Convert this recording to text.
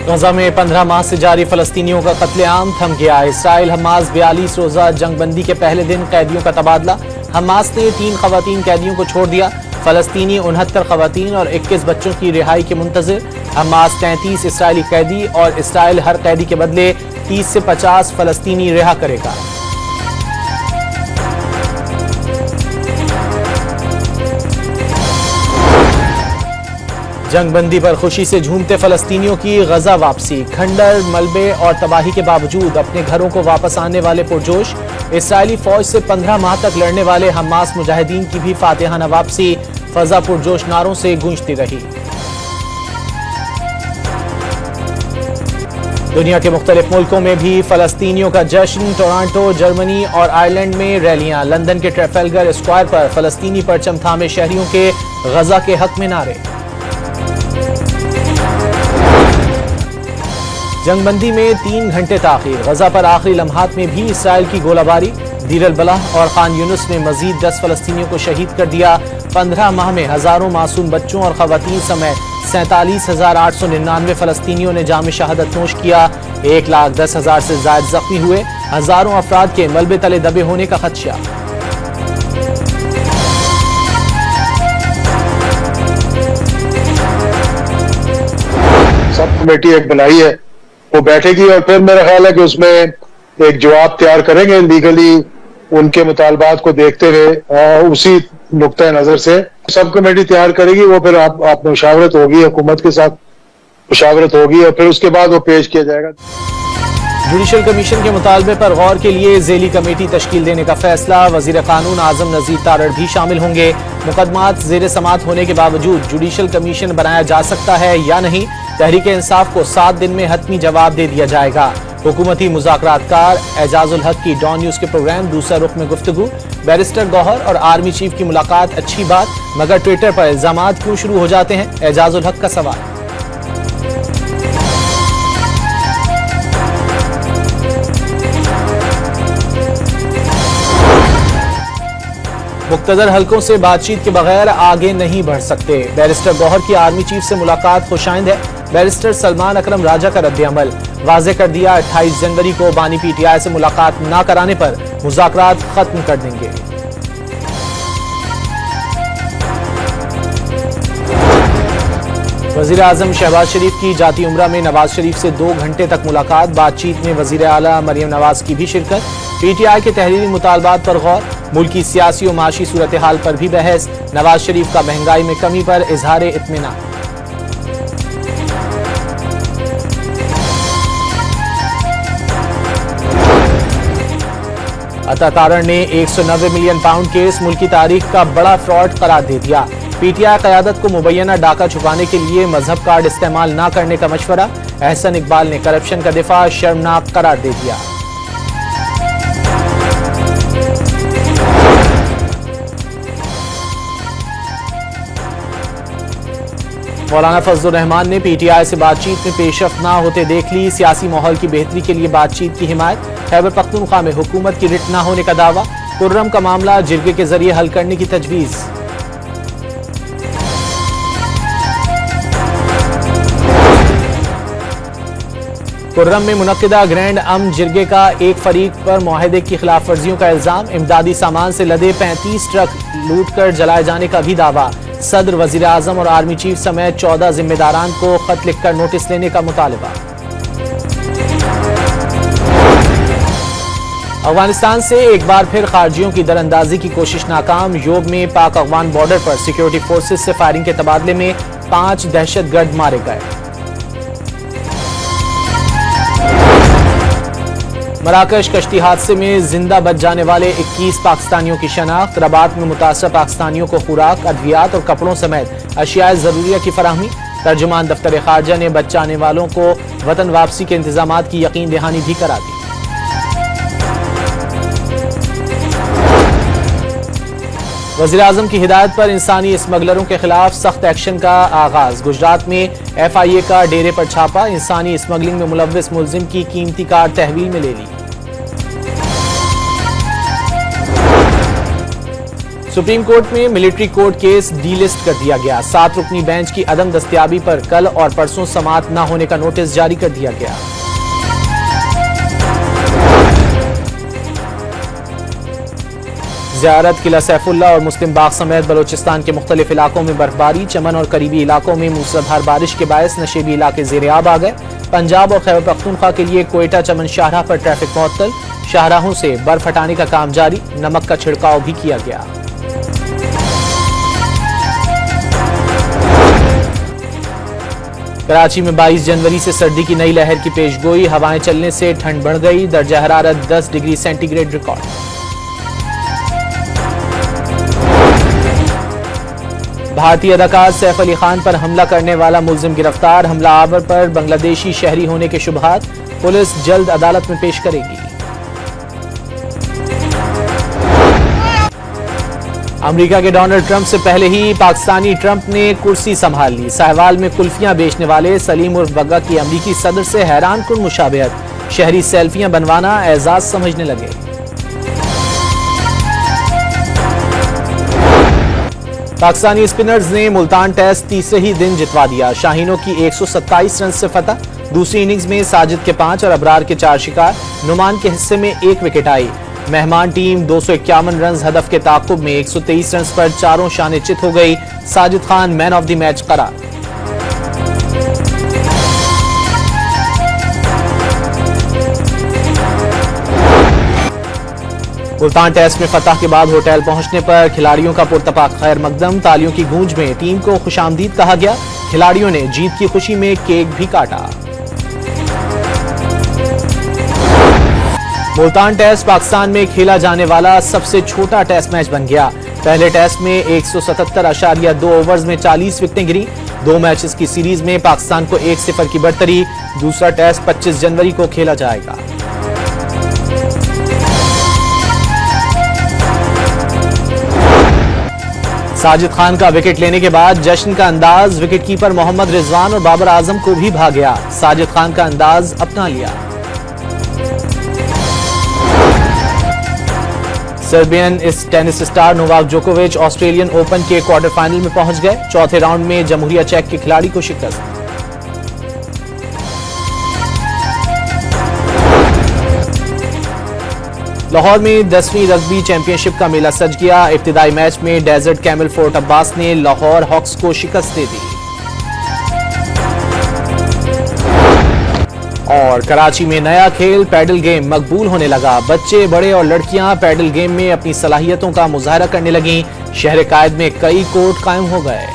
गजा में 15 माह से जारी फलस्तीनियों का कत्लेआम थम गया। इसराइल हमास 42 रोजा जंगबंदी के पहले दिन कैदियों का तबादला। हमास ने 3 खवातीन कैदियों को छोड़ दिया। फलस्तीनी 69 खवातीन और 21 बच्चों की रिहाई के मुंतजिर। हमास 33 इसराइली कैदी और इसराइल हर कैदी के बदले 30 से 50 फलस्तीनी रिहा करेगा। जंगबंदी पर खुशी से झूमते फलस्तीनियों की गजा वापसी। खंडर, मलबे और तबाही के बावजूद अपने घरों को वापस आने वाले पुरजोश। इसराइली फौज से 15 माह तक लड़ने वाले हमास मुजाहिदीन की भी फातिहाना वापसी फजा पुरजोश नारों से गूंजती रही। दुनिया के मुख्तलिफ मुल्कों में भी फलस्तीनियों का जश्न। टोरंटो, जर्मनी और आयरलैंड में रैलियां। लंदन के ट्रैफलगर स्क्वायर पर फलस्तीनी परचम थामे शहरियों के गजा के हक में नारे। जंगबंदी में 3 घंटे ताखीर। गजा पर आखिरी लम्हात में भी इसराइल की गोलाबारी। दीर अल बलाह और खान यूनुस में मजीद 10 फलस्तीनियों को शहीद कर दिया। 15 माह में हजारों मासूम बच्चों और खवातीन समेत 47,899 फलस्तीनियों ने जाम शहादत नोश किया। 1,10,000 से ज्यादा जख्मी हुए। हजारों अफराद के मलबे तले दबे होने का खदशा। सब कमेटी एक बनाई है, वो बैठेगी और फिर मेरा ख्याल है कि उसमें एक जवाब तैयार करेंगे लीगली उनके मुतालबात को देखते हुए। उसी नुक्ता नजर से सब कमेटी तैयार करेगी, वो फिर आप मुशावरत होगी, हुकूमत के साथ मुशावरत होगी और फिर उसके बाद वो पेश किया जाएगा। जुडिशल कमीशन के मुतालबे पर गौर के लिए ज़ेली कमेटी तश्कील देने का फैसला। वजीर कानून आजम नजीर तारड़ भी शामिल होंगे। मुकदमात जेर समात होने के बावजूद जुडिशल कमीशन बनाया जा सकता है या नहीं, तहरीक इंसाफ को 7 दिन में हतमी जवाब दे दिया जाएगा। हुकूमती मुज़ाकरातकार एजाजुल हक की डॉन न्यूज के प्रोग्राम दूसरा रुख में गुफ्तगू। बैरिस्टर गौहर और आर्मी चीफ की मुलाकात अच्छी बात, मगर ट्विटर पर इल्जामात क्यों शुरू हो जाते हैं, एजाजुल हक का सवाल। मुक्तदर हलकों से बातचीत के बगैर आगे नहीं बढ़ सकते। बैरिस्टर गौहर की आर्मी चीफ से मुलाकात खुशाइंद है। बैरिस्टर सलमान अकरम राजा का रद्द-ए-अमल वाज़े कर दिया। 28 जनवरी को बानी पीटीआई से मुलाकात न कराने पर मुज़ाकरात खत्म कर देंगे। वजीर आजम शहबाज शरीफ की जाती उम्रा में नवाज शरीफ से 2 घंटे तक मुलाकात। बातचीत में वजीर आला मरियम नवाज की भी शिरकत। पीटीआई के तहरीरी मुतालबात पर गौर। मुल्की सियासी और माशी सूरत हाल पर भी बहस। नवाज शरीफ का महंगाई में कमी पर इजहार इत्मीनान। अता तारड़ ने 190 मिलियन पाउंड केस मुल्क की तारीख का बड़ा फ्रॉड करार दे दिया। पीटीआई क़यादत को मुबैना डाका छुपाने के लिए मजहब कार्ड इस्तेमाल न करने का मशवरा। एहसन इकबाल ने करप्शन का दिफा शर्मनाक करार दे दिया। मौलाना फजलुर रहमान ने पीटीआई से बातचीत में पेशरफ्त न होते देख ली। सियासी माहौल की बेहतरी के लिए बातचीत की हिमायत। खैबर पख्तूनख्वा में हुकूमत की रिट न होने का दावा। कुर्रम का मामला जिरगे के जरिए हल करने की तजवीज़। कुर्रम में मुनक्किदा ग्रैंड अम जिरगे का एक फरीक पर मुआहदे की खिलाफ वर्जियों का इल्जाम। इमदादी सामान से लदे 35 ट्रक लूट कर जलाए जाने का भी दावा। सदर, वजीर आजम और आर्मी चीफ समेत 14 जिम्मेदारान को खत लिखकर नोटिस लेने का मुतालबा। अफगानिस्तान से एक बार फिर खारजियों की दरअंदाजी की कोशिश नाकाम। योग में पाक अफगान बॉर्डर पर सिक्योरिटी फोर्सेस से फायरिंग के तबादले में 5 दहशतगर्द मारे गए। मराकश कश्ती हादसे में जिंदा बच जाने वाले 21 पाकिस्तानियों की शनाख्त। रबात में मुतासर पाकिस्तानियों को खुराक, अद्वियात और कपड़ों समेत अशियाए जरूरिया की फराहमी। तर्जुमान दफ्तर खारजा ने बच जाने वालों को वतन वापसी के इंतजामात की यकीन दहानी भी करा दी। वज़ीर आज़म की हिदायत पर इंसानी स्मगलरों के खिलाफ सख्त एक्शन का आगाज। गुजरात में FIA का डेरे पर छापा। इंसानी स्मगलिंग में मुलव्विस मुल्जिम की कीमती कार तहवील में ले ली। सुप्रीम कोर्ट में मिलिट्री कोर्ट केस डीलिस्ट कर दिया गया। 7 रुकनी बेंच की अदम दस्तयाबी पर कल और परसों समाअत न होने का नोटिस जारी कर दिया गया। ज़ियारत किला सैफुल्ला और मुस्लिम बाग समेत बलोचिस्तान के मुख्तलिफ इलाकों में बर्फबारी। चमन और करीबी इलाकों में मूसलाधार बारिश के बायस नशेबी इलाके ज़ेर-ए-आब आ गए। पंजाब और खैबर पख्तूनख्वा के लिए कोयटा चमन शाहराह पर ट्रैफिक मुअत्तल। शाहराहों से बर्फ हटाने का काम जारी। नमक का छिड़काव भी किया गया। कराची में 22 जनवरी से सर्दी की नई लहर की पेशगोई। हवाएं चलने से ठंड बढ़ गई। दर्जा हरारत 10 डिग्री सेंटीग्रेड रिकॉर्ड। भारतीय अदाकार सैफ अली खान पर हमला करने वाला मुलजिम गिरफ्तार। हमला आवर पर बांग्लादेशी शहरी होने के शुबहात। पुलिस जल्द अदालत में पेश करेगी। अमेरिका के डोनाल्ड ट्रंप से पहले ही पाकिस्तानी ट्रंप ने कुर्सी संभाल ली। साहिवाल में कुल्फियां बेचने वाले सलीम उर्फ बग्गा की अमेरिकी सदर से हैरानकुन मुशाबहत। शहरी सेल्फियां बनवाना एजाज समझने लगे। पाकिस्तानी स्पिनर्स ने मुल्तान टेस्ट तीसरे ही दिन जितवा दिया। शाहीनों की 127 रन से फतह। दूसरी इनिंग्स में साजिद के 5 और अबरार के 4 शिकार। नुमान के हिस्से में 1 विकेट आई। मेहमान टीम 251 रन हदफ के ताकुब में 123 रन पर चारों शाने चित हो गई। Sajid Khan man of the match करार। मुल्तान टेस्ट में फतह के बाद होटल पहुंचने पर खिलाड़ियों का पुरतपाक खैर मकदम। तालियों की गूंज में टीम को खुशामदीद कहा गया। खिलाड़ियों ने जीत की खुशी में केक भी काटा। मुल्तान टेस्ट पाकिस्तान में खेला जाने वाला सबसे छोटा टेस्ट मैच बन गया। पहले टेस्ट में 177.2 ओवर्स में 40 विकेटें गिरी। 2 मैचेस की सीरीज में पाकिस्तान को 1-0 की बढ़तरी। दूसरा टेस्ट 25 जनवरी को खेला जाएगा। साजिद खान का विकेट लेने के बाद जश्न का अंदाज। विकेटकीपर मोहम्मद रिजवान और बाबर आजम को भी भा गया। साजिद खान का अंदाज अपना लिया। सर्बियन टेनिस स्टार नोवाक जोकोविच ऑस्ट्रेलियन ओपन के क्वार्टर फाइनल में पहुंच गए। चौथे राउंड में जमहूरिया चेक के खिलाड़ी को शिकस्त। लाहौर में 10वीं रग्बी चैंपियनशिप का मेला सज गया। इब्तिदाई मैच में डेजर्ट कैमल फोर्ट अब्बास ने लाहौर हॉक्स को शिकस्त दे दी। और कराची में नया खेल पैडल गेम मकबूल होने लगा। बच्चे, बड़े और लड़कियां पैडल गेम में अपनी सलाहियतों का मुजाहरा करने लगी। शहर कायद में कई कोर्ट कायम हो गए।